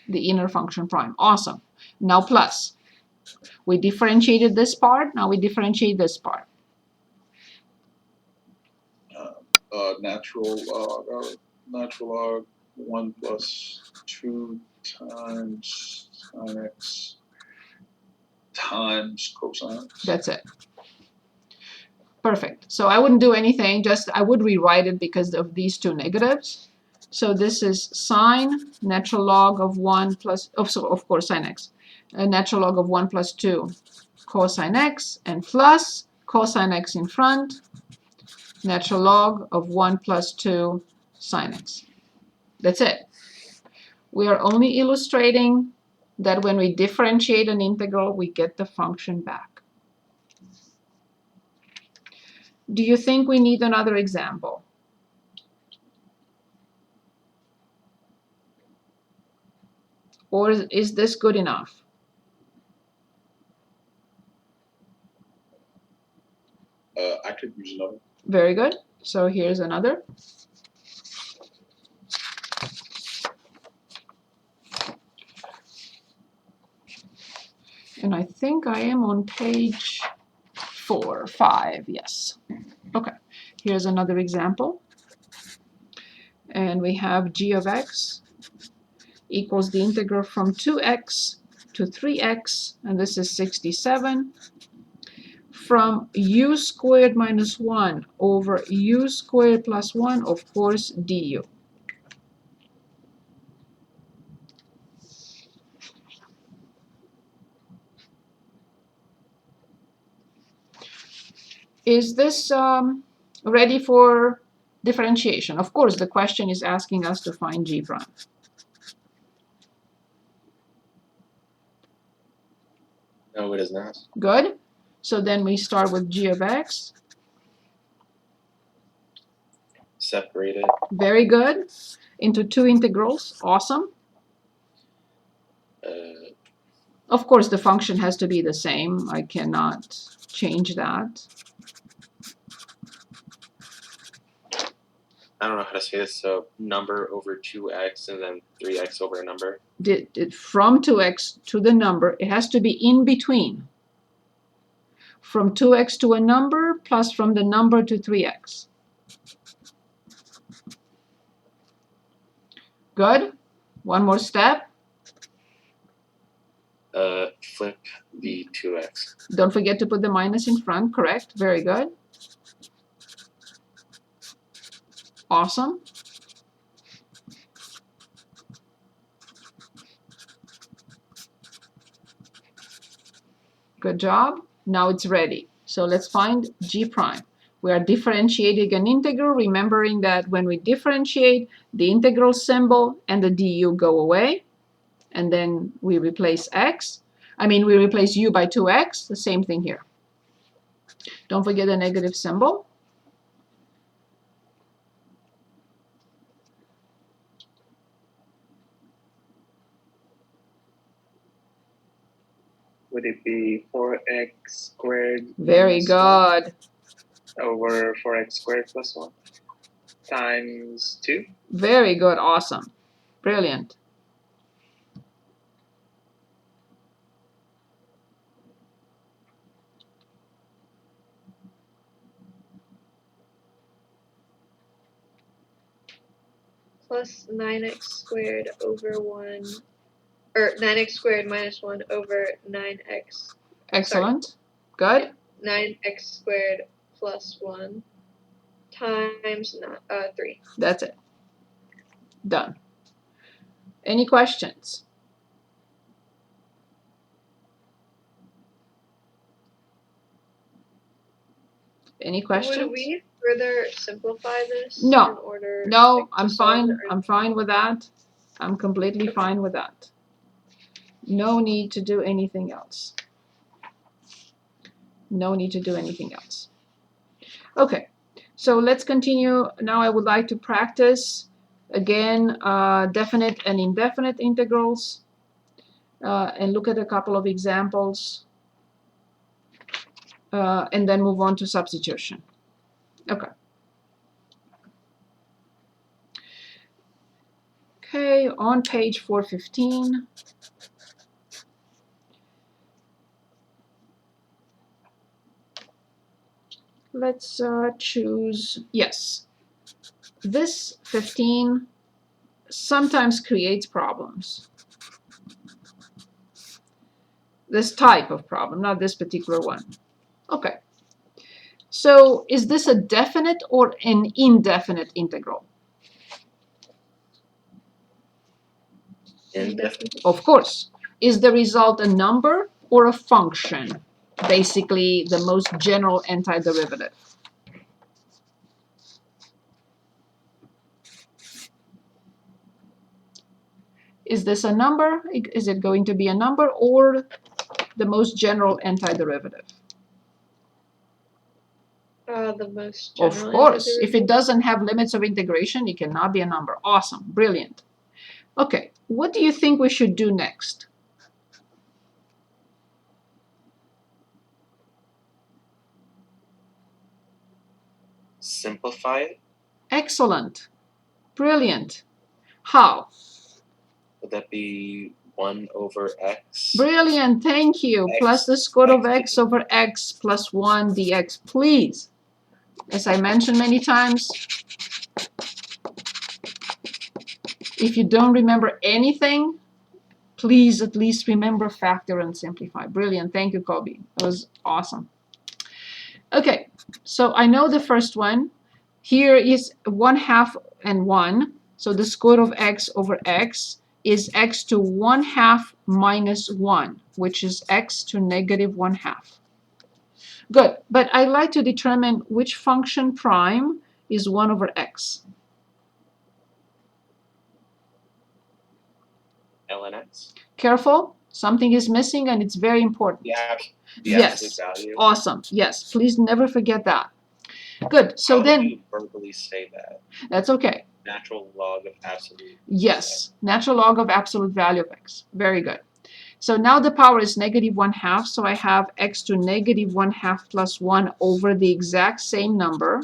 the inner function prime. Awesome. Now plus. We differentiated this part. Now we differentiate this part. Natural log 1 plus 2 times sine x times cosine x. That's it. Perfect. So I wouldn't do anything, just I would rewrite it because of these two negatives. So this is sine natural log of 1 plus, oh, so of course sine x, natural log of 1 plus 2 cosine x, and plus cosine x in front, natural log of 1 plus 2 sine x. That's it. We are only illustrating that when we differentiate an integral, we get the function back. Do you think we need another example? Or is this good enough? I could use another. Very good. So here's another. And I think I am on page 4 or 5, yes. Okay, here's another example. And we have g of x equals the integral from 2x to 3x, and this is 67, from u squared minus 1 over u squared plus 1, of course, du. Is this ready for differentiation? Of course, the question is asking us to find g prime. No, it is not. Good. So then we start with g of x. Separate it. Very good. Into two integrals. Awesome. Of course, the function has to be the same. I cannot change that. I don't know how to say this. So number over 2x and then 3x over a number. From 2x to the number, it has to be in between. From 2x to a number plus from the number to 3x. Good. One more step. Flip the 2x. Don't forget to put the minus in front. Correct. Very good. Awesome. Good job. Now it's ready. So let's find g prime. We are differentiating an integral, remembering that when we differentiate, the integral symbol and the du go away, and then we replace x. We replace u by 2x, the same thing here. Don't forget the negative symbol. Would it be 4x squared? Very good. Over 4x squared plus 1 times 2? Very good. Awesome. Brilliant. Plus 9x squared over 1, or 9x squared minus 1 over 9x. Excellent. Good. 9x squared plus 1 times 3. That's it. Done. Any questions? Any questions? Would we further simplify this? No. In order No, to I'm solve fine. I'm fine with that. I'm completely fine with that. No need to do anything else. No need to do anything else. Okay, so let's continue. Now I would like to practice again definite and indefinite integrals and look at a couple of examples and then move on to substitution. Okay. Okay, on page 415. Let's choose, yes. This 15 sometimes creates problems. This type of problem, not this particular one. Okay. So is this a definite or an indefinite integral? Indefinite. Of course. Is the result a number or a function? Basically, the most general antiderivative. Is this a number? Is it going to be a number or the most general antiderivative? The most Of general course. If it antiderivative. doesn't have limits of integration, it cannot be a number. Awesome. Brilliant. Okay. What do you think we should do next? Simplify it. Excellent. Brilliant. How? Would that be 1 over x? Brilliant. Thank you. X, Plus the square of x x over x plus 1 dx. Please. As I mentioned many times, if you don't remember anything, please at least remember factor and simplify. Brilliant. Thank you, Kobe. That was awesome. Okay, so I know the first one. Here is 1/2 and 1. So the square of x over x is x to 1/2 minus 1, which is x to negative 1/2. Good, but I'd like to determine which function prime is 1 over x. ln x? Careful, something is missing and it's very important. The Yes. absolute value. Awesome. Yes, please never forget that. Good. So How then, do you verbally say that? that's okay. Natural log of absolute. Yes, natural log of absolute value of x. Very good. So now the power is negative 1/2, so I have x to negative 1/2 plus 1 over the exact same number,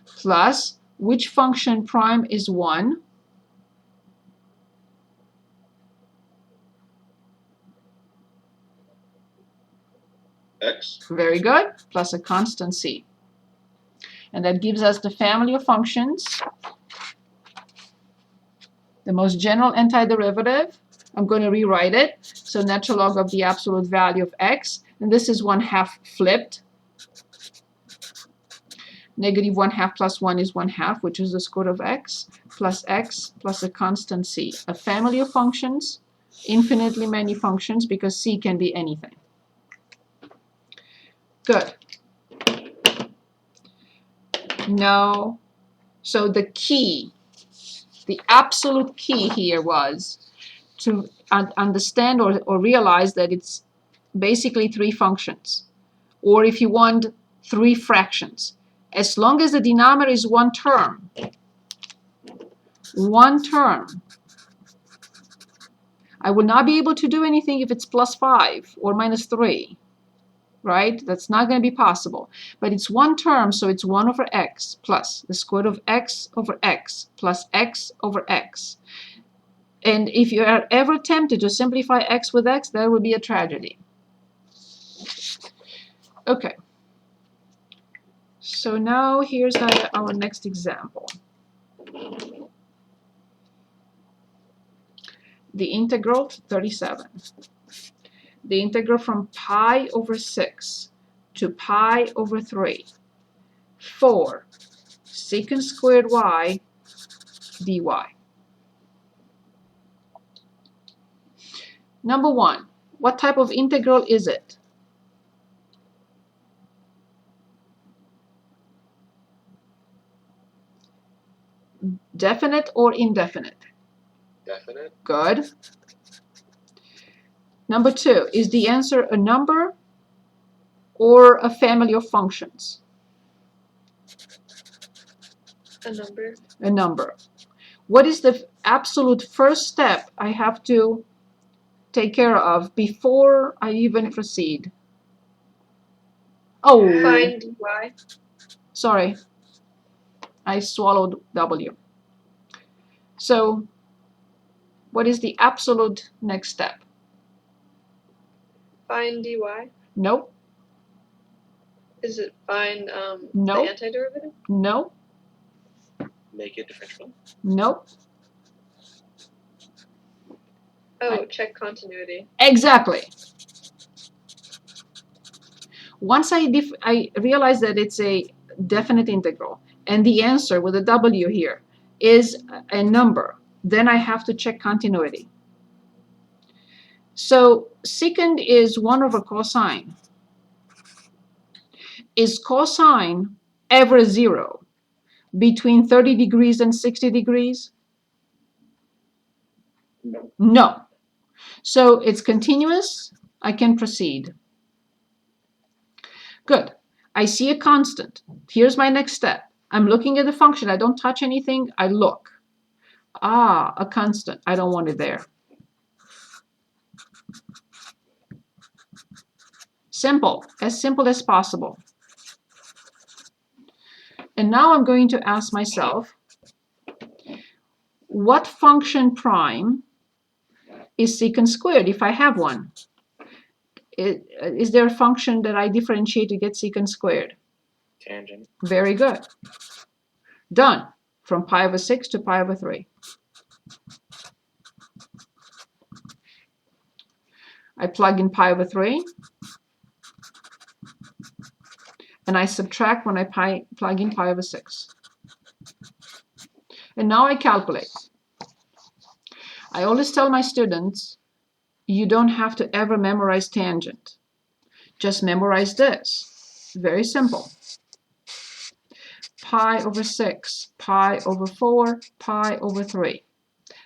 plus which function prime is 1? X. Very good, plus a constant c. And that gives us the family of functions. The most general antiderivative, I'm going to rewrite it. So natural log of the absolute value of x, and this is 1/2 flipped. Negative 1/2 plus 1 is 1/2, which is the square of x plus a constant c. A family of functions, infinitely many functions, because c can be anything. Good. No. So the key, the absolute key here was to understand or realize that it's basically 3 functions. Or if you want, 3 fractions. As long as the denominator is one term, I will not be able to do anything if it's plus 5 or minus 3, right? That's not going to be possible. But it's one term, so it's 1 over x plus the square root of x over x plus x over x. And if you are ever tempted to simplify x with x, that would be a tragedy. Okay. So now here's our next example. The integral 37. The integral from pi over 6 to pi over 3 for secant squared y dy. Number 1, what type of integral is it? Definite or indefinite? Definite. Good. Number 2, is the answer a number or a family of functions? A number. A number. What is the absolute first step I have to take care of before I even proceed? Oh, Find y. sorry. I swallowed W. So What is the absolute next step? Find dy. Nope, Is it find No. the antiderivative? nope, Make it differentiable. nope. Oh, check continuity. Exactly. Once I realize that it's a definite integral and the answer with a W here is a number, then I have to check continuity. So secant is 1 over cosine. Is cosine ever 0 between 30 degrees and 60 degrees? No. No. So it's continuous. I can proceed. Good. I see a constant. Here's my next step. I'm looking at the function. I don't touch anything. I look. Ah, a constant. I don't want it there. Simple as possible. And now I'm going to ask myself, what function prime is secant squared if I have one? Is there a function that I differentiate to get secant squared? Tangent. Very good. Done. From pi over 6 to pi over 3. I plug in pi over 3. And I subtract when I plug in pi over 6. And now I calculate. I always tell my students, you don't have to ever memorize tangent. Just memorize this. Very simple. Pi over 6, pi over 4, pi over 3.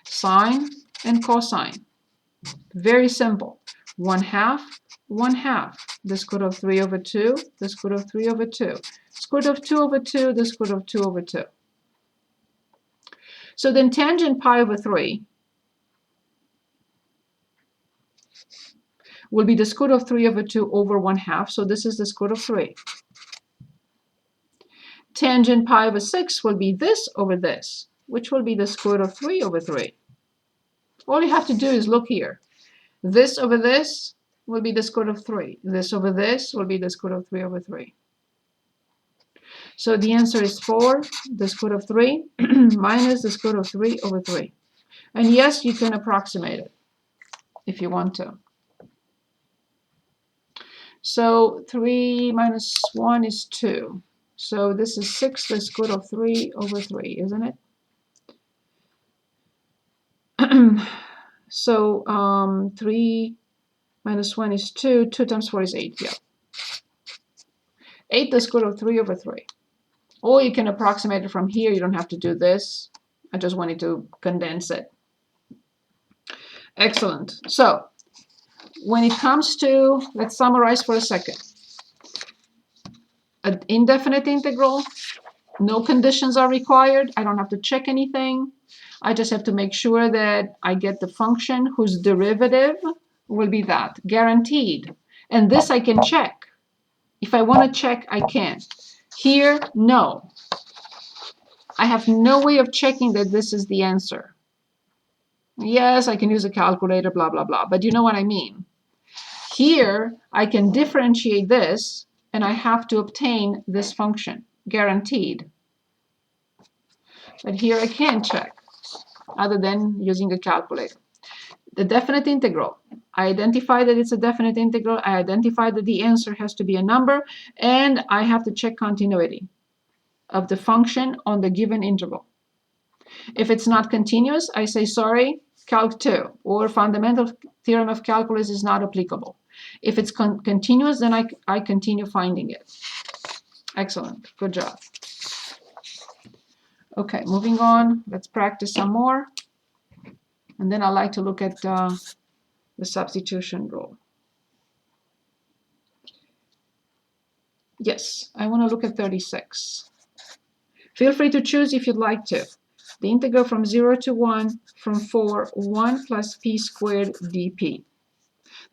Sine and cosine. Very simple. 1/2, 1/2. The square root of 3 over 2, the square root of 3 over 2. Square root of 2 over 2, the square root of 2 over 2. So then tangent pi over 3 will be the square root of 3 over 2 over 1/2. So this is the square root of 3. Tangent pi over 6 will be this over this, which will be the square root of 3 over 3. All you have to do is look here. This over this will be the square root of 3. This over this will be the square root of 3 over 3. So the answer is 4, the square root of 3, minus the square root of 3 over 3. And yes, you can approximate it if you want to. So 3 minus 1 is 2. So this is 6, the square root of 3 over 3, isn't it? So 3 minus 1 is 2. 2 times 4 is 8. Yeah. 8 the square root of 3 over 3. Or you can approximate it from here. You don't have to do this. I just wanted to condense it. Excellent. So when it comes to, let's summarize for a second. An indefinite integral, no conditions are required. I don't have to check anything. I just have to make sure that I get the function whose derivative will be that, guaranteed. And this I can check. If I want to check, I can. Here, no. I have no way of checking that this is the answer. Yes, I can use a calculator, blah, blah, blah, but you know what I mean. Here, I can differentiate this, and I have to obtain this function, guaranteed. But here I can't check, other than using a calculator. The definite integral. I identify that it's a definite integral. I identify that the answer has to be a number, and I have to check continuity of the function on the given interval. If it's not continuous, I say, sorry, Calc 2, or fundamental theorem of calculus is not applicable. If it's continuous, then I continue finding it. Excellent. Good job. Okay, moving on. Let's practice some more. And then I'd like to look at the substitution rule. Yes, I want to look at 36. Feel free to choose if you'd like to. The integral from 0 to 1 from 4, 1 plus p squared dp.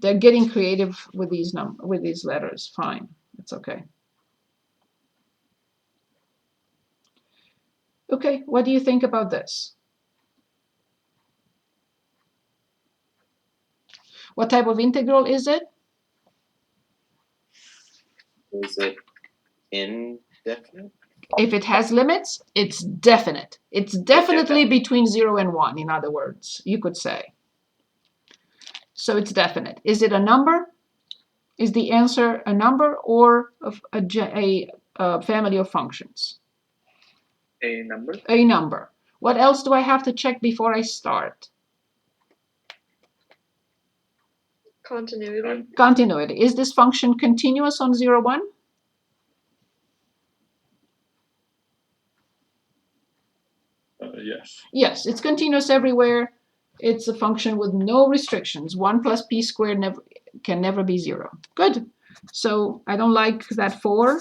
They're getting creative with these letters. Fine, it's okay. Okay, what do you think about this? What type of integral is it? Is it indefinite? If it has limits, it's definite. It's definitely between 0 and 1, in other words, you could say. So it's definite. Is it a number? Is the answer a number or a family of functions? A number. A number. What else do I have to check before I start? Continuity. Continuity. Is this function continuous on 0, 1? Yes. Yes, it's continuous everywhere. It's a function with no restrictions. 1 plus p squared can never be 0. Good. So I don't like that 4.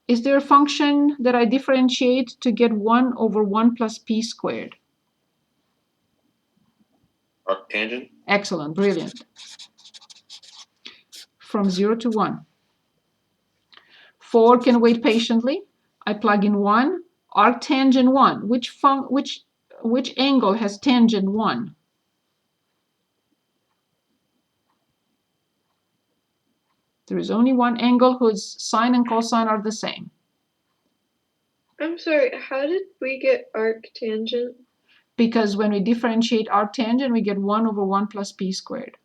Is there a function that I differentiate to get 1 over 1 plus p squared? Arctangent? Excellent, brilliant. From 0 to 1. 4 can wait patiently. I plug in 1. Arctangent 1. Which angle has tangent 1? There is only one angle whose sine and cosine are the same. I'm sorry, how did we get arctangent? Because when we differentiate arctangent, we get 1 over 1 plus p squared.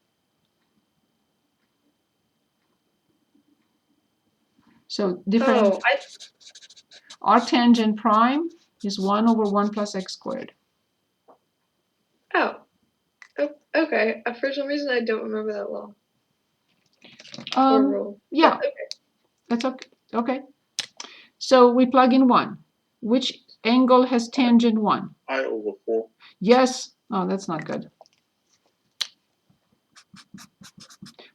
So arctangent prime is 1 over 1 plus x squared. Okay. For some reason, I don't remember that law or Um, rule. yeah, Okay. that's okay. Okay. So we plug in 1. Which angle has tangent 1? I over 4. Yes. Oh, that's not good.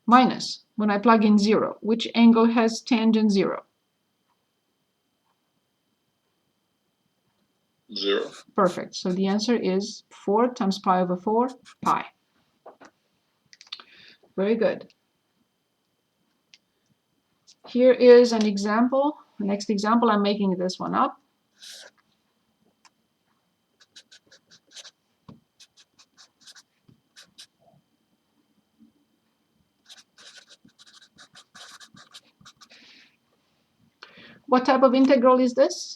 Minus. When I plug in 0, which angle has tangent 0? 0. Perfect. So the answer is 4 times pi over 4, pi. Very good. Here is an example. The next example, I'm making this one up. What type of integral is this?